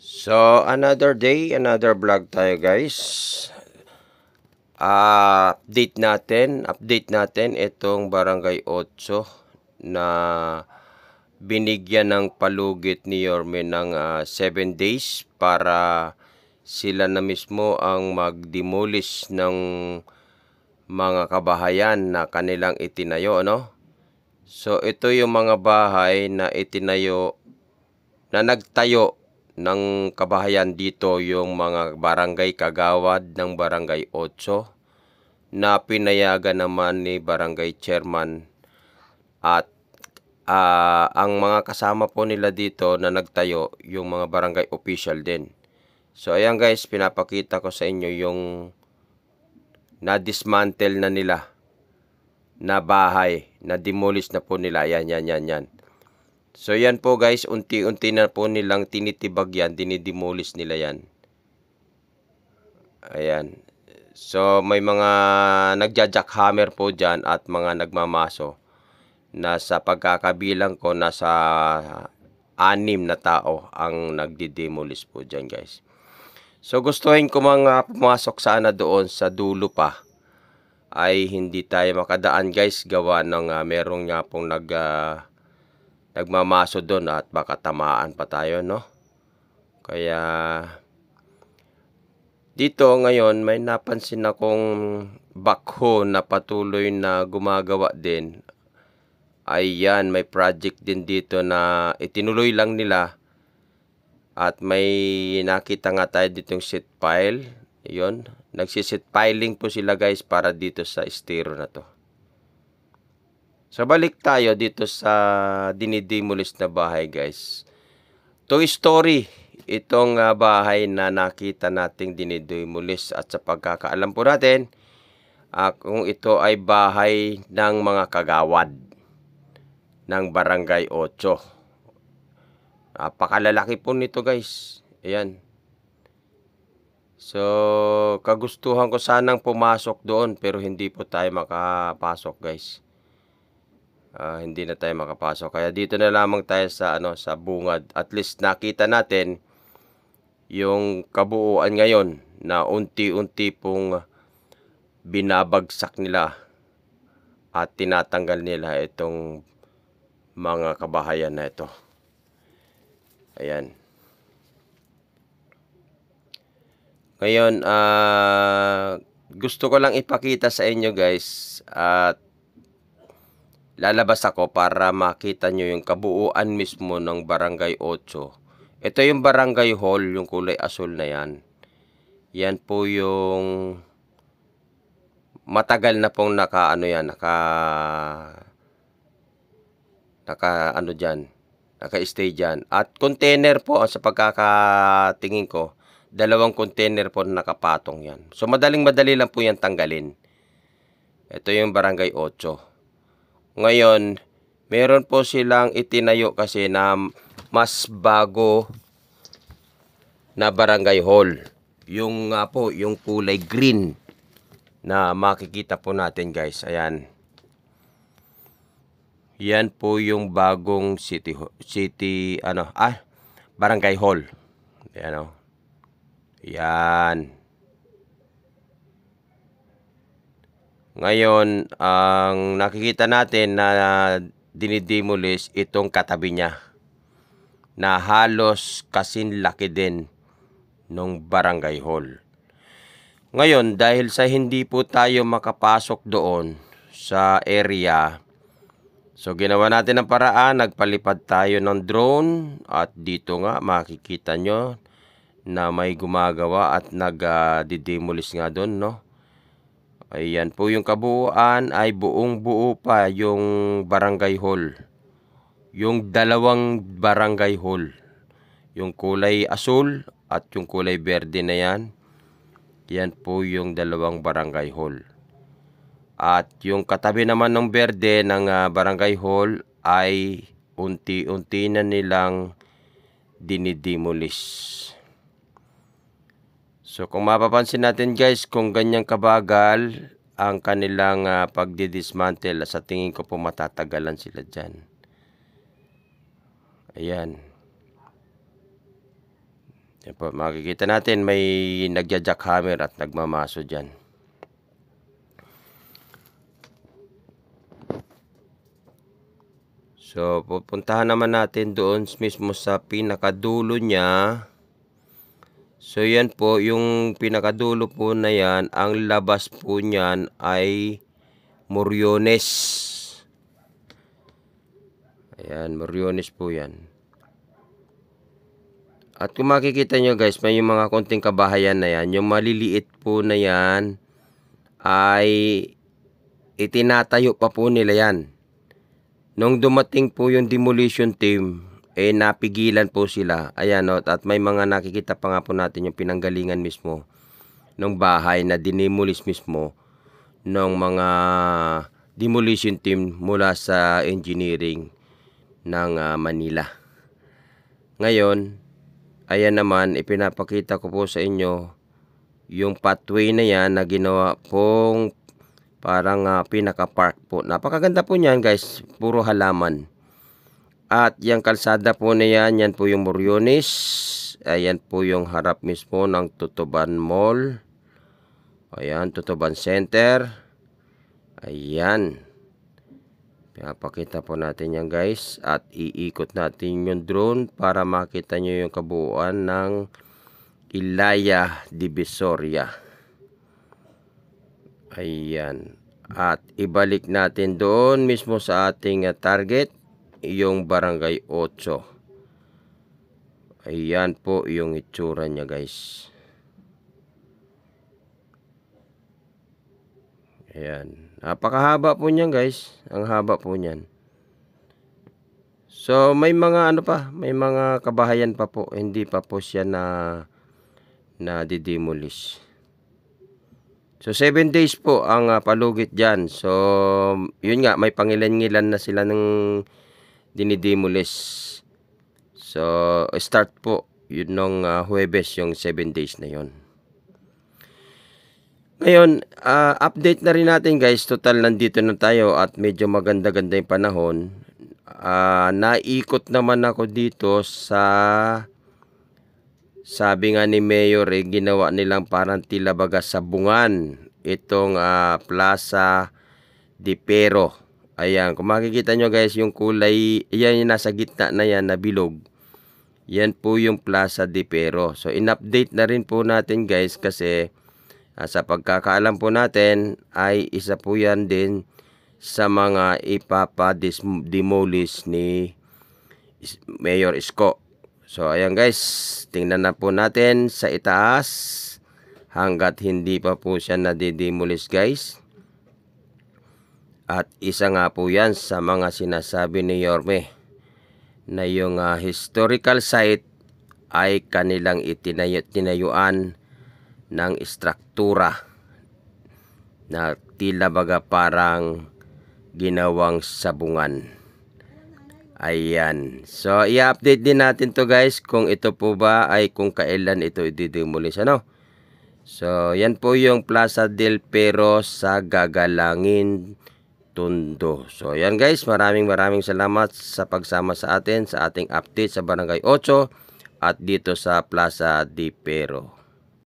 So, another day, another vlog tayo guys. Update natin itong Barangay 8 na binigyan ng palugit ni Yorme ng 7 days para sila na mismo ang mag-demolish ng mga kabahayan na kanilang itinayo, no? So, ito yung mga bahay na itinayo, na nagtayo ng kabahayan dito, yung mga barangay kagawad ng Barangay 8 na pinayagan naman ni Barangay Chairman at ang mga kasama po nila dito na nagtayo, yung mga barangay official din. So ayan guys, pinapakita ko sa inyo yung na-dismantle na nila na bahay, na demolish na po nila. Yan. So yan po guys, unti-unti na po nilang tinitibag yan, dinidemolish nila yan. Ayan. So may mga nagja-jackhammer po dyan at mga nagmamaso. Nasa pagkakabilang ko, nasa 6 na tao ang nagdi-demolish po dyan guys. So gustuhin ko mga pumasok sana doon sa dulo pa, ay hindi tayo makadaan guys, gawa ng merong nga pong nagmamaso doon at baka tamaan pa tayo, no? Kaya dito ngayon may napansin akong backhoe na patuloy na gumagawa din. Ayan, may project din dito na itinuloy lang nila. At may nakita nga tayo ditong sheet pile. Yun, nagsisit piling po sila guys para dito sa estero na to. So balik tayo dito sa dinidemolish na bahay guys. Toy Story itong bahay na nakita nating dinidemolish, at sa pagkakaalam po natin, kung ito ay bahay ng mga kagawad ng Barangay 8. Napakalalaki po nito guys. Ayan. So, kagustuhan ko sanang pumasok doon pero hindi po tayo makapasok guys. Hindi na tayo makapasok. Kaya dito na lamang tayo sa sa bungad. At least nakita natin yung kabuuan ngayon na unti-unti pong binabagsak nila at tinatanggal nila itong mga kabahayan na ito. Ayan. Ngayon, gusto ko lang ipakita sa inyo guys, at lalabas ako para makita nyo yung kabuuan mismo ng Barangay 8. Ito yung Barangay Hall, yung kulay asul na yan. Yan po yung matagal na pong naka-stay dyan. At container po, sa pagkakatingin ko, 2 container po nakapatong yan. So madali lang po yan tanggalin. Ito yung Barangay 8. Ngayon, meron po silang itinayo kasi na mas bago na Barangay Hall. Yung po, yung kulay green na makikita po natin guys. Ayan. Yan po yung bagong Barangay Hall. Ayan o. Yan. Ngayon, ang nakikita natin na dinidemolish itong katabi niya, na halos kasing laki din ng Barangay Hall. Ngayon, dahil sa hindi po tayo makapasok doon sa area, so ginawa natin ang paraan, nagpalipad tayo ng drone, at dito nga makikita nyo na may gumagawa at nag-demolish nga doon, no? Ayan po yung kabuuan, ay buong buo pa yung Barangay Hall. Yung 2 Barangay Hall. Yung kulay asul at yung kulay berde na yan. Yan po yung 2 Barangay Hall. At yung katabi naman ng berde ng Barangay Hall ay unti-unti na nilang dinidemolish. So kung mapapansin natin guys, kung ganyang kabagal ang kanilang pagdidismantle, sa tingin ko po matatagalan sila dyan. Ayan. Yan po, makikita natin may nagja-jackhammer at nagmamaso dyan. So, pupuntahan naman natin doon mismo sa pinakadulo niya. So, yan po, yung pinakadulo po na yan, ang labas po niyan ay Moriones. Ayan, Moriones po yan. At kung makikita nyo guys, may yung mga konting kabahayan na yan. Yung maliliit po na yan ay itinatayo pa po nila yan. Nung dumating po yung demolition team, napigilan po sila. Ayan o, at may mga nakikita pa nga po natin yung pinanggalingan mismo ng bahay na dinemolis mismo ng mga demolition team mula sa engineering ng Manila. Ngayon, ayan naman, ipinapakita ko po sa inyo yung pathway na yan na ginawa pong parang pinaka-park po. Napakaganda po niyan guys, puro halaman. At yung kalsada po na yan, yan po yung Moriones. Ayan po yung harap mismo ng Tutuban Mall. Ayan, Tutuban Center. Ayan. Pinapakita po natin yan guys. At iikot natin yung drone para makita nyo yung kabuuan ng Ilaya Divisoria. Ayan. At ibalik natin doon mismo sa ating target, yung Barangay 8. Ayan po yung itsura niya guys. Ayan. Napakahaba po niyan guys. Ang haba po niyan. So may mga ano pa, may mga kabahayan pa po, hindi pa po siya na didemolish. So 7 days po ang palugit diyan. So yun nga, may pangilan-ngilan na sila ng dinidemolish. So start po yun nung Huwebes yung 7 days na yon. Ngayon, update na rin natin guys. Total nandito na tayo at medyo maganda-ganda yung panahon. Naikot naman ako dito sa, sabi nga ni Mayor, ginawa nilang parang tila baga sabungan itong Plaza de Pero. Ayan, kung makikita nyo guys, yung kulay, yan yung nasa gitna na yan na bilog. Yan po yung Plaza de Pero. So in-update na rin po natin guys kasi sa pagkakaalam po natin ay isa po yan din sa mga ipapa-demolish ni Mayor Isko. So ayan guys, tingnan na po natin sa itaas hanggat hindi pa po siya nadidemolish guys. At isa nga po yan sa mga sinasabi ni Yorme na yung historical site ay kanilang tinayuan ng istruktura na tila baga parang ginawang sabungan. Ayan. So i-update din natin to guys kung ito po ba ay kung kailan ito i-demolish ano. So yan po yung Plaza del Pero sa Gagalangin, Tondo. So yan guys, maraming salamat sa pagsama sa atin sa ating update sa Barangay 8 at dito sa Plaza de Pero.